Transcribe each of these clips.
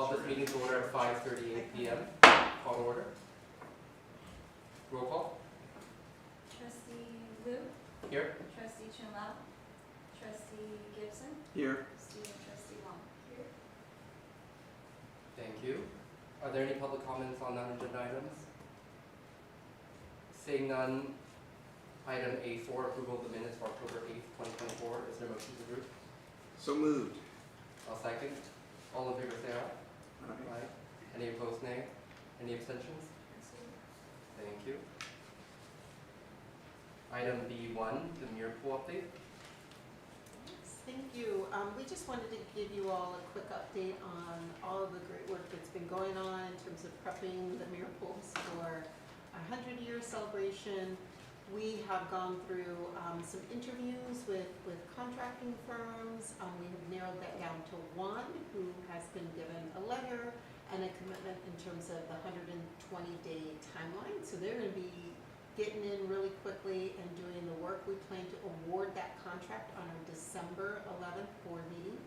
Call this meeting to order at 5:38 p.m. Call to order. Roll call. Trustee Liu, Here. Trustee Chin-Lau, Trustee Gibson, Here. Student Trustee Wong. Here. Thank you. Are there any public comments on non-agenda items? Seeing none, item A4, approval of the minutes for October 8th, 2024. Is there a motion to approve? So moved. I'll second. All in favor say aye. Aye. Any opposed, nay? Any abstentions? Thank you. Item B1, the mirror pool update. Yes, thank you. We just wanted to give you all a quick update on all of the great work that's been going on in terms of prepping the mirror pools for our 100-year celebration. We have gone through some interviews with contracting firms. We have narrowed that down to one who has been given a letter and a commitment in terms of the 120-day timeline. So they're going to be getting in really quickly and doing the work. We plan to award that contract on our December 11th board meeting.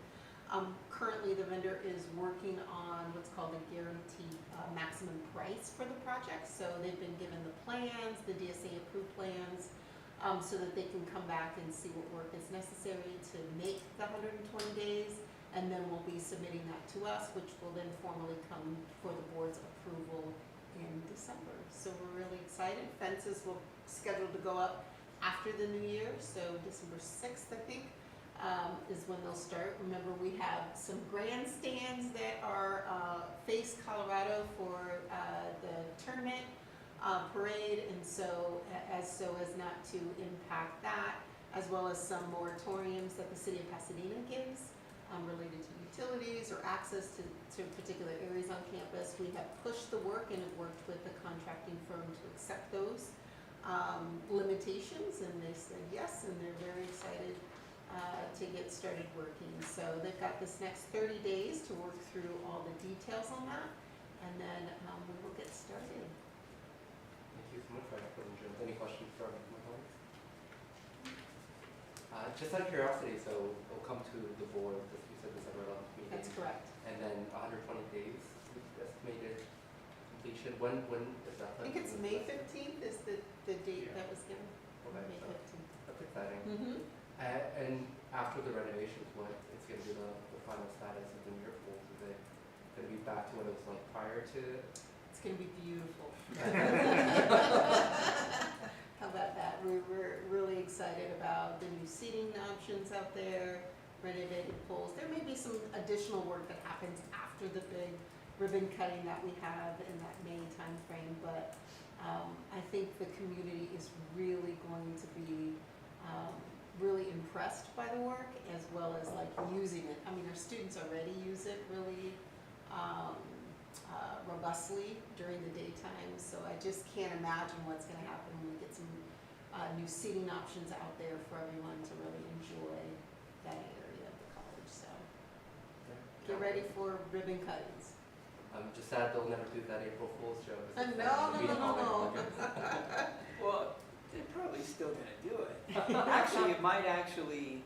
Currently, the vendor is working on what's called a guaranteed maximum price for the project. So they've been given the plans, the DSA approved plans, so that they can come back and see what work is necessary to make the 120 days. And then we'll be submitting that to us, which will then formally come for the board's approval in December. So we're really excited. Fences will scheduled to go up after the new year, so December 6th, I think, is when they'll start. Remember, we have some grandstands that are face Colorado for the tournament parade, and so as not to impact that, as well as some moratoriums that the city of Pasadena gives related to utilities or access to particular areas on campus. We have pushed the work and have worked with the contracting firm to accept those limitations, and they said yes, and they're very excited to get started working. So they've got this next 30 days to work through all the details on that, and then we will get started. Thank you so much for that presentation. Any questions from my colleagues? Just out of curiosity, so it'll come to the board, you said December 11th meeting. That's correct. And then 120 days, estimated completion. When is that? I think it's May 15th is the date that was given. Okay, May so 15th. that's exciting. Mm-hmm. And after the renovations, what it's going to be the final status of the mirror pools? Is it going to be back to what it was like prior to? It's going to be beautiful. How about that? We're really excited about the new seating options out there, renovated pools. There may be some additional work that happens after the big ribbon cutting that we have in that May time frame, but I think the community is really going to be really impressed by the work, as well as like using it. I mean, our students already use it really robustly during the daytime, so I just can't imagine what's going to happen when we get some new seating options out there for everyone to really enjoy that area of the college. So get ready for ribbon cuttings. I'm just sad they'll never do that April Fool's joke. No. Well, they're probably still gonna do it. Actually, it might actually,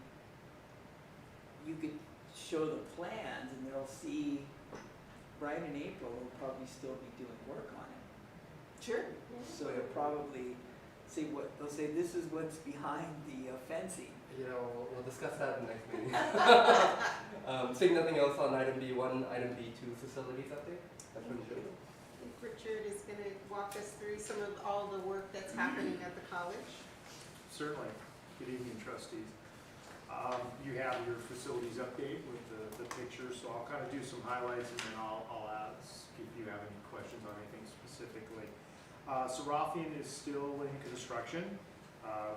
you could show the plans and they'll see, right in April, they'll probably still be doing work on it. Sure. So they'll probably say they'll say this is what's behind the fencing. You know, we'll discuss that in the next meeting. Seeing nothing else on item B1, item B2, facilities update. That's what you should do. I think Richard is going to walk us through some of all the work that's happening at the college. Certainly. Good evening, trustees. You have your facilities update with the pictures, so I'll kind of do some highlights and then I'll ask if you have any questions on anything specifically. Serafian is still in construction.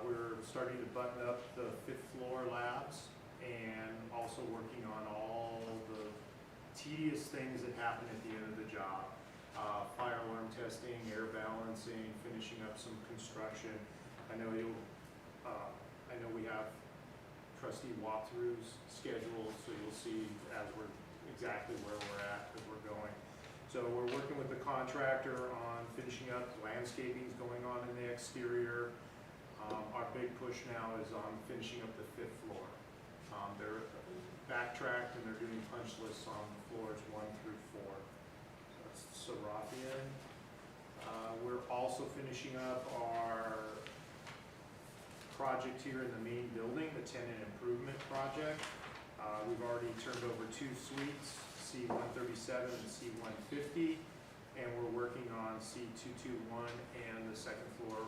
We're starting to button up the 5th floor labs and also working on all the tedious things that happen at the end of the job. Fire alarm testing, air balancing, finishing up some construction. I know we have trustee walkthroughs scheduled, so you'll see as we're exactly where we're at as we're going. So we're working with the contractor on finishing up. Landscaping is going on in the exterior. Our big push now is on finishing up the 5th floor. They're backtracked and they're doing punch punch lists on floors 1 through 4. So that's Serafian. We're also finishing up our project here in the main building, the tenant improvement project. We've already turned over 2 suites, C137 and C150, and we're working on C221 and the second floor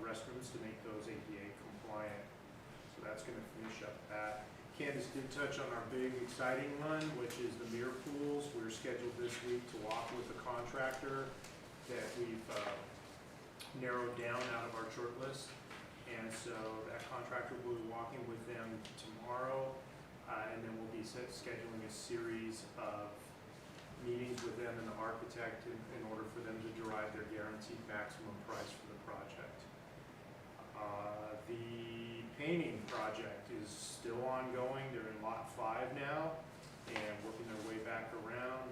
restrooms to make those ADA compliant. So that's going to finish up that. Candace did touch on our big exciting one, which is the mirror pools. We're scheduled this week to walk with the contractor that we've narrowed down out of our short list. And so that contractor will be walking with them tomorrow, and then we'll be scheduling a series of meetings with them and the architect in order for them to derive their guaranteed maximum price for the project. The painting project is still ongoing. They're in lot 5 now and working their way back around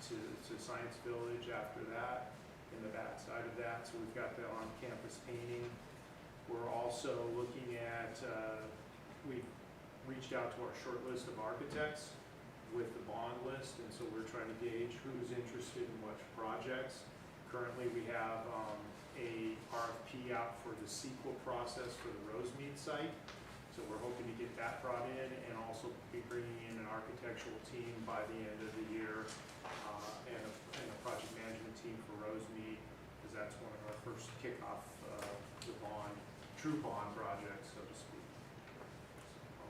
to Science Village after that, in the back side of that. So we've got the on-campus painting. We're also looking at, we've reached out to our short list of architects with the bond list, and so we're trying to gauge who's interested in what projects. Currently, we have a RFP out for the sequel process for the Rosemead site. So we're hoping to get that brought in, and also be bringing in an architectural team by the end of the year, and a project management team for Rosemead, because that's one of our first kickoff, the bond, true bond projects, so to speak. So,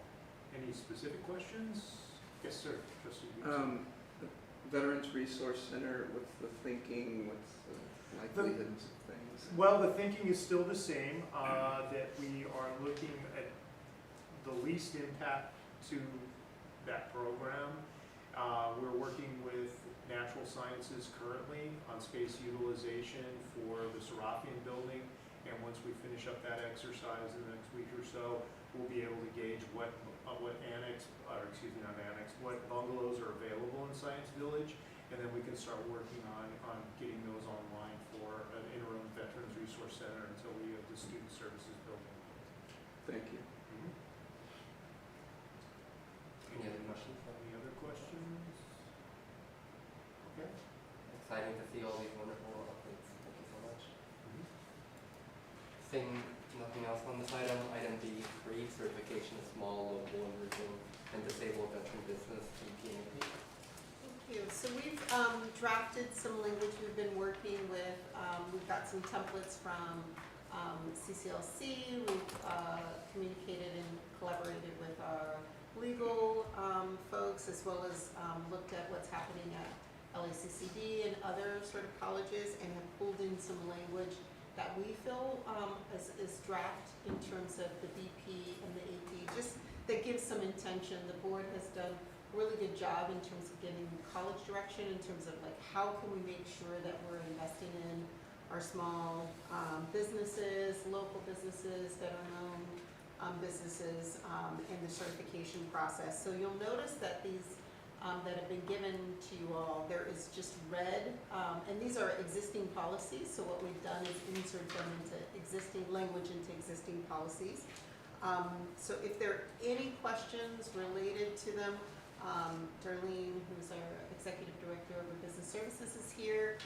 any specific questions? Yes, sir. Trustee Gibson. The Veterans Resource Center, what's the thinking, what's the likelihoods of things? Well, the thinking is still the same, that we are looking at the least impact to that program. We're working with Natural Sciences currently on space utilization for the Serafian building, and once we finish up that exercise in the next week or so, we'll be able to gauge what what bungalows are available in Science Village, and then we can start working on getting those online for an interim Veterans Resource Center until we have the Student Services building. Thank you. Any other questions? Any other questions? Okay. Exciting to see all these wonderful updates. Thank you so much. Seeing nothing else on this item, item B3, certification of small, local, emerging, and disabled veteran business, VP&AP. Thank you. So we've drafted some language we've been working with. We've got some templates from CCLC. We've communicated and collaborated with our legal folks, as well as looked at what's happening at LACCD and other sort of colleges, and have pulled in some language that we feel is draft in terms of the BP and the AP, just that gives some intention. The board has done a really good job in terms of getting college direction, in terms of like how can we make sure that we're investing in our small businesses, local businesses, veteran-owned businesses, in the certification process. So you'll notice that these that have been given to you all, there is just red, and these are existing policies, so what we've done is insert them into existing language, into existing policies. So if there are any questions related to them, Darlene, who's our Executive Director of Business Services, is here,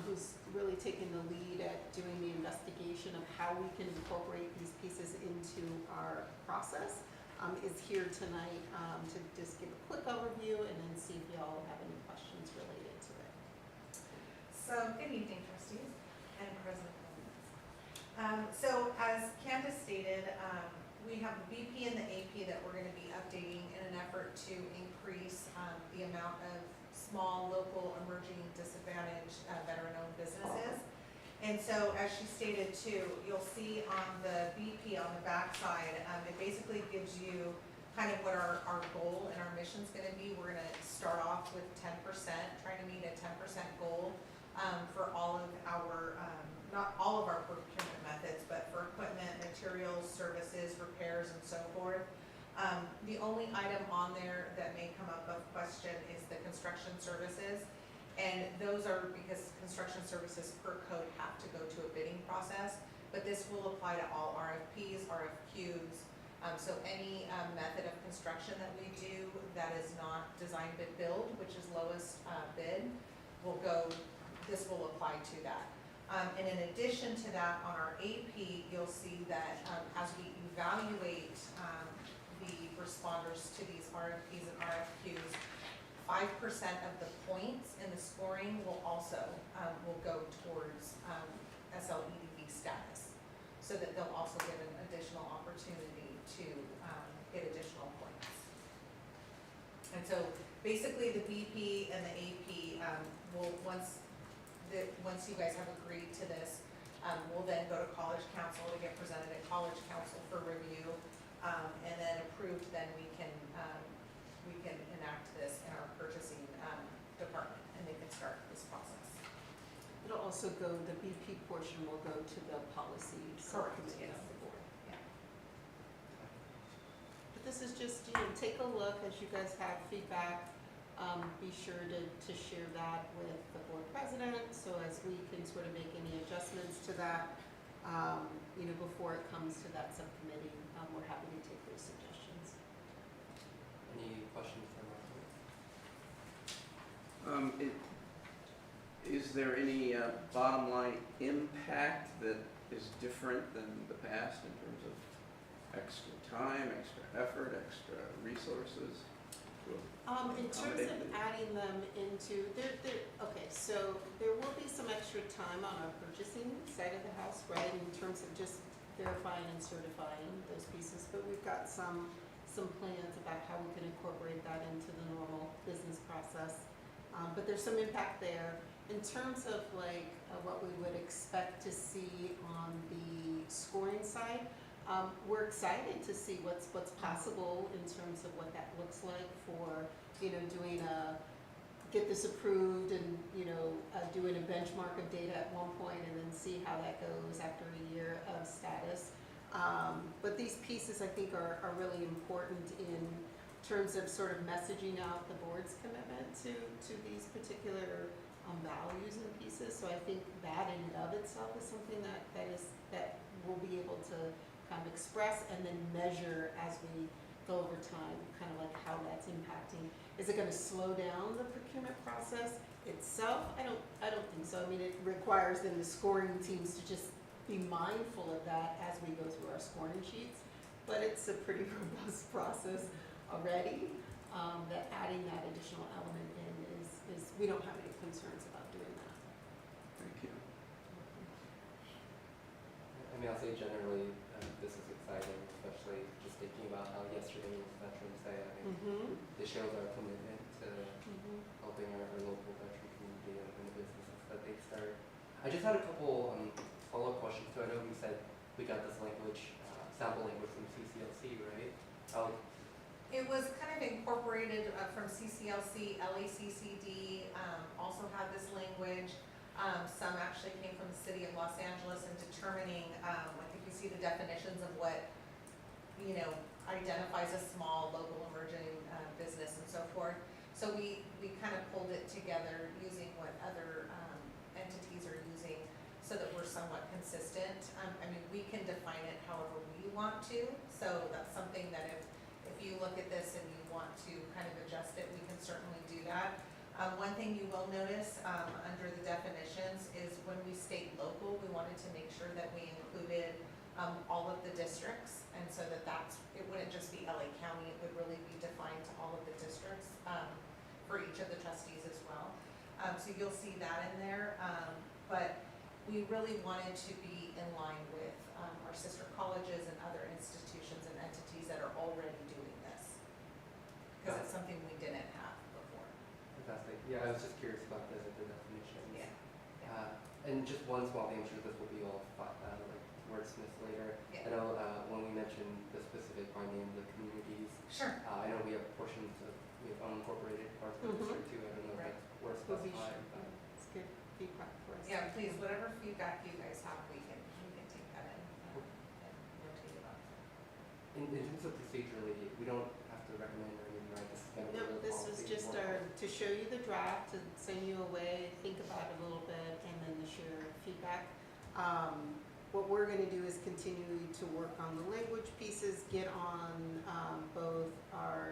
who's really taken the lead at doing the investigation of how we can incorporate these pieces into our process. Is here tonight to just give a quick overview and then see if y'all have any questions related to it. So, good evening, trustees and President Williams. So, as Candace stated, we have the BP and the AP that we're going to be updating in an effort to increase the amount of small, local, emerging, disadvantaged, veteran-owned businesses. And so, as she stated too, you'll see on the BP on the backside, it basically gives you kind of what our goal and our mission is going to be. We're going to start off with 10%, trying to meet a 10% goal for all of our, not all of our procurement methods, but for equipment, materials, services, repairs, and so forth. The only item on there that may come up of question is the construction services. And those are because construction services per code have to go to a bidding process, but this will apply to all RFPs, RFQs. So any method of construction construction that we do that is not design bid build, which is lowest bid, this will apply to that. And in addition to that, on our AP, you'll see that as we evaluate the responders to these RFPs and RFQs, 5% of the points in the scoring will also will go towards SLEDV status, so that they'll also get an additional opportunity to get additional points. And so basically the BP and the AP will, once you guys have agreed to this, we'll then go to College Council to get presented at College Council for review, and then approved, then we can enact this in our purchasing department, and they can start this process. It'll also go, the BP portion will go to the policy subcommittee yes. of the board. Yeah. But this is just, take a look as you guys have feedback. Be sure to share that with the board president, so as we can sort of make any adjustments to that, before it comes to that subcommittee, we're happy to take those suggestions. Any questions from our board? Is there any bottom line impact that is different than the past in terms of extra time, extra effort, extra resources? In terms of adding them into, okay, so there will be some extra time on our purchasing side of the house, right, in terms of just verifying and certifying those pieces, but we've got some plans about how we can incorporate that into the normal business process. But there's some impact there. In terms of what we would expect to see on the scoring side, we're excited to see what's possible in terms of what that looks like for, doing get this approved and, doing a benchmark of data at one point and then see how that goes after a year of status. But these pieces I think are really important in terms of sort of messaging out the board's commitment to these particular values and pieces. So I think that in and of itself is something that we'll be able to kind of express and then measure as we go over time, kind of like how that's impacting. Is it going to slow down the procurement process itself? I don't think so. I mean, it requires then the scoring teams to just be mindful of that as we go through our scoring sheets. But it's a pretty robust process already. That adding that additional element in is we don't have any concerns about doing that. Thank you. I mean, I'll say generally, this is exciting, especially just thinking about how yesterday was Veterans Day. I mean, this shows our commitment to helping our local veteran community and the businesses that they start. I just had a couple follow-up questions too. I know we said we got this language, sample language from CCLC, right? It was kind of incorporated from CCLC, LACCD also had this language. Some actually came from the city of Los Angeles in determining, I think you see the definitions of what, identifies a small local emerging business and so forth. So we kind of pulled it together using what other entities are using so that we're somewhat consistent. I mean, we can define it however we want to, so that's something that if you look at this and you want to kind of adjust it, we can certainly do that. One thing you will notice under the definitions is when we state local, we wanted to make sure that we included all of the districts, and so it wouldn't just be LA County, it would really be defined to all of the districts for each of the trustees as well. So you'll see that in there, but we really wanted to be in line with our sister colleges and other institutions and entities that are already doing this, because it's something we didn't have before. Fantastic. Yeah, I was just curious about the definitions. Yeah. And just one small thing, I'm sure this will be all wordsmiths later. Yeah. I know when we mentioned the specific by name of the communities, Sure. I know we have portions of unincorporated parts of the district too. I don't know if that's word Will be specified. sure. It's good feedback for us. Yeah, please, whatever feedback you guys have, we can take that in and rotate it on. In terms of procedurally, we don't have to recommend or anything, right? This is kind of Nope, the this is policy just format. to show you the draft, to send you away, think about it a little bit, and then to share feedback. What we're gonna do is continue to work on the language pieces, get on both our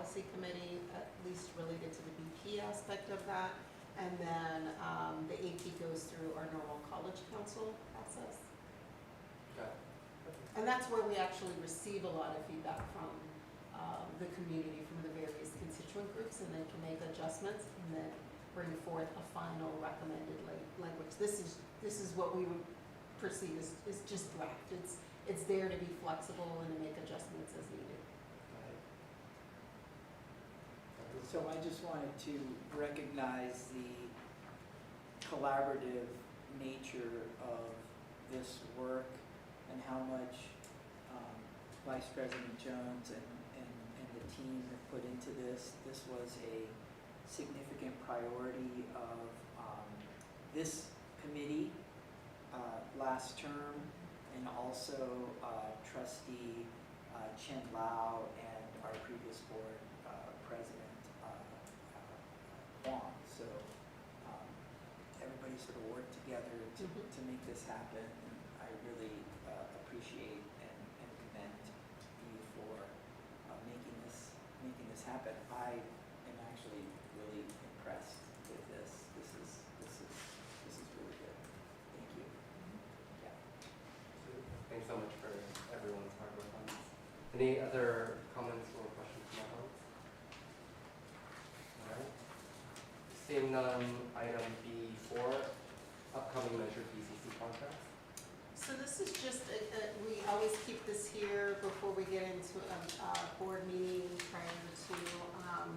policy committee, at least related to the BP aspect of that. And then the AP goes through our normal college council process. Got it. And that's where we actually receive a lot of feedback from the community, from the various constituent groups, and then can make adjustments and then bring forth a final recommended language. This is what we would perceive as just draft. It's there to be flexible and to make adjustments as needed. Got it. So I just wanted to recognize the collaborative nature of this work and how much Vice President Jones and the team have put into this. This was a significant priority of this committee last term, and also Trustee Chen Lao and our previous board president Huang. So everybody sort of worked together to make this happen. And I really appreciate and commend you for making this happen. I am actually really impressed with this. This is really good. Thank you. Yeah. Thanks so much for everyone's hard work on this. Any other comments or questions from my colleagues? All right. Seeing none, item B4, upcoming measure PCC contracts. So this is just, we always keep this here before we get into a board meeting prior to, I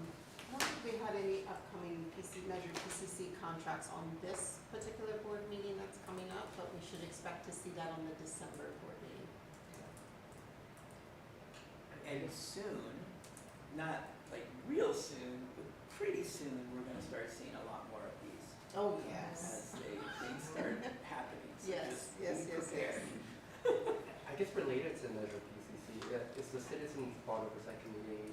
don't think we had any upcoming measured PCC contracts on this particular board meeting that's coming up, but we should expect to see that on the December board meeting. And soon, not like real soon, but pretty soon, we're gonna start seeing a lot more of these Oh, yes. as things start happening. So Yes, just yes, be yes, prepared. I guess related to measure PCC, is the Citizens Bond Oversight Committee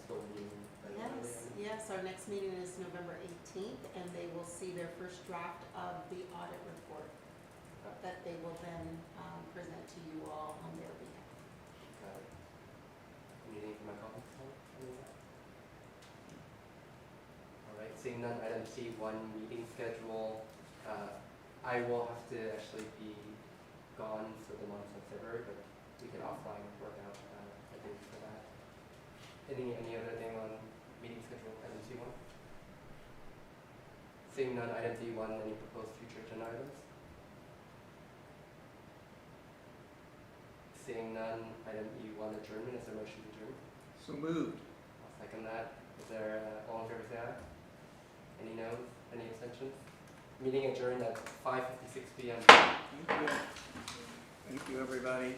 still meeting regularly? Yes, our next meeting is November 18th, and they will see their first draft of the audit report that they will then present to you all on their behalf. Got it. Anything from my colleagues? Any of that? All right, seeing none, item C1, meeting schedule. I will have to actually be gone for the month of February, but we can offline work out a date for that. Any other thing on meeting schedule, item C1? Seeing none, item D1, any proposed future agenda items? Seeing none, item E1, adjournment, is there a motion to adjourn? So moved. I'll second that. Is there, all in favor, say aye. Any noes? Any abstentions? Meeting adjourned at 5:56 p.m. Thank you. Thank you, everybody.